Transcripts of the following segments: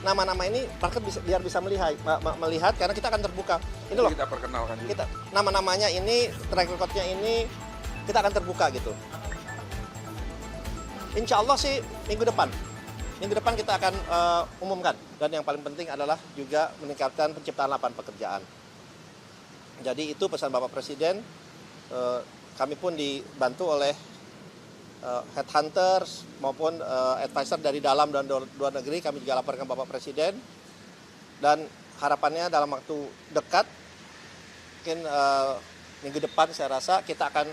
nama-nama ini market biar bisa melihat karena kita akan terbuka. Ini loh. Kita perkenalkan juga. Nama-namanya ini, track record-nya ini kita akan terbuka gitu. Insya Allah sih minggu depan kita akan umumkan. Dan yang paling penting adalah juga meningkatkan penciptaan lapangan pekerjaan. Jadi itu pesan Bapak Presiden. Kami pun dibantu oleh headhunters maupun advisor dari dalam dan luar negeri. Kami juga laporkan Bapak Presiden. Dan harapannya dalam waktu dekat, mungkin minggu depan saya rasa kita akan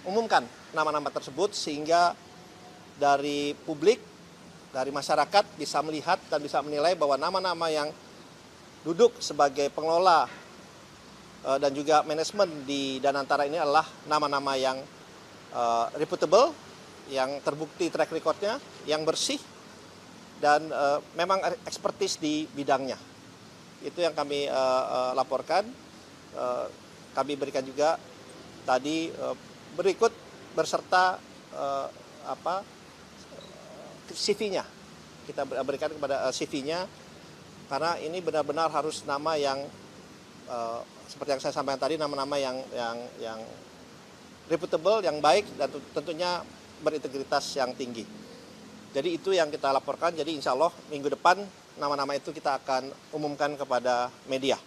umumkan nama-nama tersebut sehingga dari publik, dari masyarakat bisa melihat dan bisa menilai bahwa nama-nama yang duduk sebagai pengelola dan juga manajemen di Danantara ini adalah nama-nama yang reputable, yang terbukti track record-nya, yang bersih, dan memang ekspertis di bidangnya. Itu yang kami laporkan. Kami berikan juga tadi berikut berserta CV-nya. Kita berikan kepada CV-nya karena ini benar-benar harus nama yang seperti yang saya sampaikan tadi, nama-nama yang reputable, yang baik dan tentunya berintegritas yang tinggi. Jadi itu yang kita laporkan. Jadi insya Allah minggu depan nama-nama itu kita akan umumkan kepada media.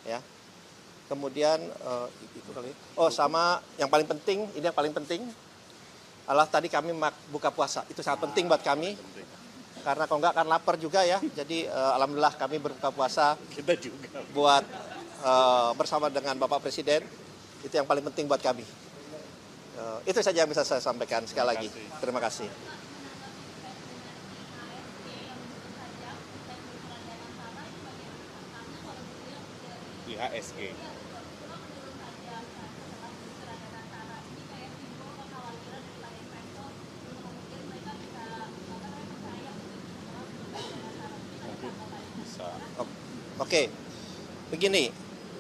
Ya. Kemudian itu kali. Oh, sama yang paling penting, ini yang paling penting adalah tadi kami buka puasa. Itu sangat penting buat kami. Karena kalau enggak akan lapar juga ya. Jadi alhamdulillah kami berbuka puasa. Kita juga buat bersama dengan Bapak Presiden. Itu yang paling penting buat kami. Itu saja yang bisa saya sampaikan sekali lagi. Terima kasih. IHSG. Oke, begini.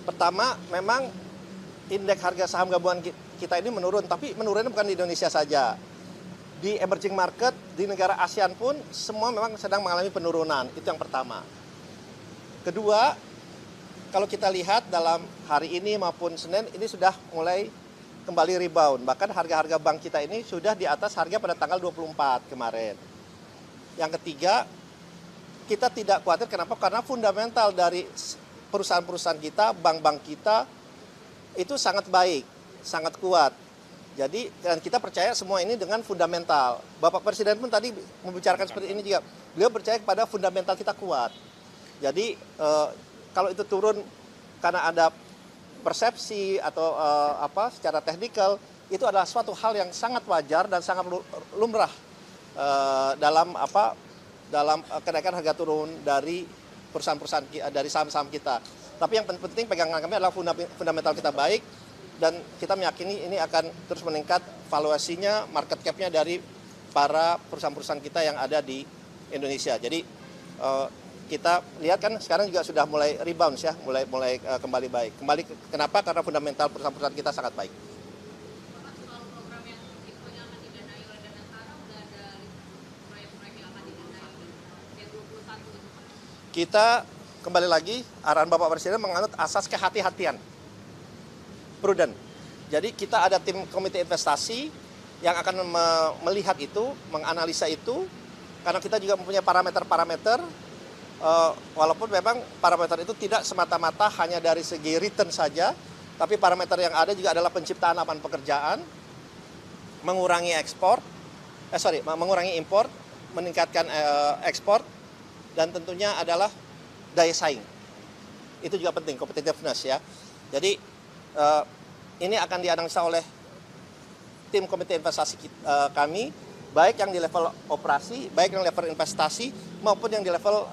Pertama, memang indeks harga saham gabungan kita ini menurun, tapi menurunnya bukan di Indonesia saja. Di emerging market, di negara ASEAN pun semua memang sedang mengalami penurunan. Itu yang pertama. Kedua, kalau kita lihat dalam hari ini maupun Senin, ini sudah mulai kembali rebound. Bahkan harga-harga bank kita ini sudah di atas harga pada tanggal 24 kemarin. Yang ketiga, kita tidak khawatir. Kenapa? Karena fundamental dari perusahaan-perusahaan kita, bank-bank kita, itu sangat baik, sangat kuat. Jadi, dan kita percaya semua ini dengan fundamental. Bapak Presiden pun tadi membicarakan seperti ini juga. Beliau percaya kepada fundamental kita kuat. Jadi, kalau itu turun karena ada persepsi atau secara teknikal, itu adalah suatu hal yang sangat wajar dan sangat lumrah dalam kenaikan harga turun dari perusahaan-perusahaan, dari saham-saham kita. Tapi yang penting pegangan kami adalah fundamental kita baik dan kita meyakini ini akan terus meningkat valuasinya, market cap-nya dari para perusahaan-perusahaan kita yang ada di Indonesia. Jadi kita lihat kan sekarang juga sudah mulai rebound ya, mulai kembali baik. Kenapa? Karena fundamental perusahaan-perusahaan kita sangat baik. Soal program yang infonya akan didanai oleh Danantara, udah ada proyek-proyek yang akan didanai B21 gitu Pak? Kita kembali lagi, arahan Bapak Presiden menganut asas kehati-hatian, prudent. Jadi kita ada tim komite investasi yang akan melihat itu, menganalisa itu, karena kita juga mempunyai parameter-parameter, walaupun memang parameter itu tidak semata-mata hanya dari segi return saja, tapi parameter yang ada juga adalah penciptaan lapangan pekerjaan, mengurangi mengurangi impor, meningkatkan ekspor, dan tentunya adalah daya saing. Itu juga penting, competitiveness ya. Jadi ini akan dianalisa oleh tim komite investasi kami, baik yang di level operasi, baik yang level investasi, maupun yang di level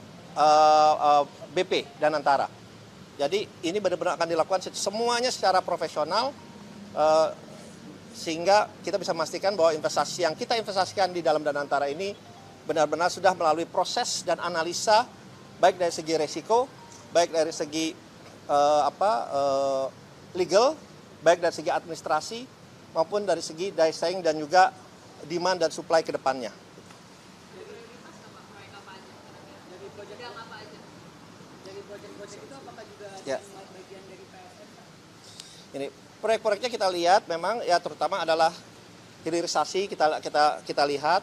BP Danantara. Jadi ini benar-benar akan dilakukan semuanya secara profesional, sehingga kita bisa memastikan bahwa investasi yang kita investasikan di dalam Danantara ini benar-benar sudah melalui proses dan analisa, baik dari segi resiko, baik dari segi legal, baik dari segi administrasi, maupun dari segi daya saing dan juga demand dan supply ke depannya. Prioritas nggak Pak, proyek apa aja? bidang apa aja? Dari proyek-proyek itu apakah juga ada Ya. yang bagian dari PSN, Pak? Ini proyek-proyeknya kita lihat memang ya terutama adalah hilirisasi kita lihat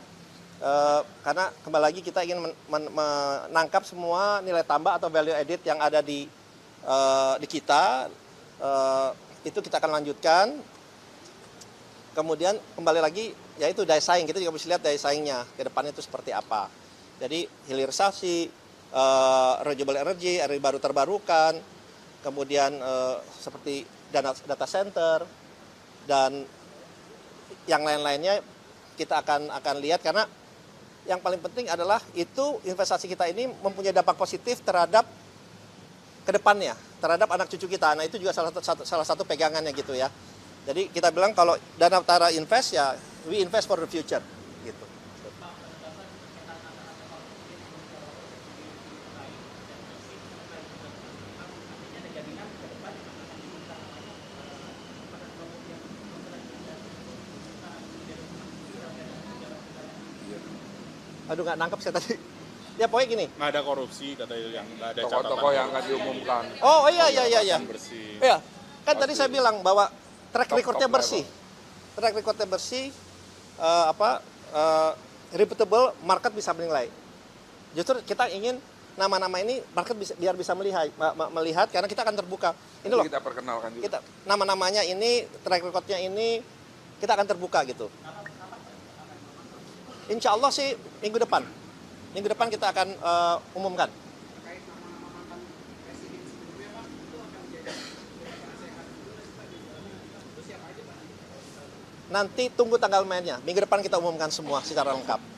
karena kembali lagi kita ingin menangkap semua nilai tambah atau value added yang ada di kita. Itu kita akan lanjutkan. Kemudian kembali lagi yaitu daya saing, kita juga mesti lihat daya saingnya ke depannya itu seperti apa. Jadi hilirisasi, renewable energy baru terbarukan, kemudian seperti data center dan yang lain-lainnya kita akan lihat, karena yang paling penting adalah itu investasi kita ini mempunyai dampak positif terhadap kedepannya, terhadap anak cucu kita. Nah itu juga salah satu pegangannya gitu ya. Jadi kita bilang kalau Dana Utara invest ya we invest for the future gitu. Aduh nggak nangkep saya tadi. Ya pokoknya gini. Nggak ada korupsi, katanya yang nggak ada catatan. Tokoh-tokoh yang akan diumumkan. Oh iya. Bersih. Iya, kan tadi saya bilang bahwa track Top recordnya level. bersih. Track recordnya bersih, reputable, market bisa menilai. Justru kita ingin nama-nama ini market biar bisa melihat karena kita akan terbuka. Ini loh, Nanti kita perkenalkan juga. kita nama-namanya ini, track recordnya ini, kita akan terbuka gitu. Insya Allah sih minggu depan. Minggu depan kita akan umumkan. Nanti tunggu tanggal mainnya. Minggu depan kita umumkan semua secara lengkap.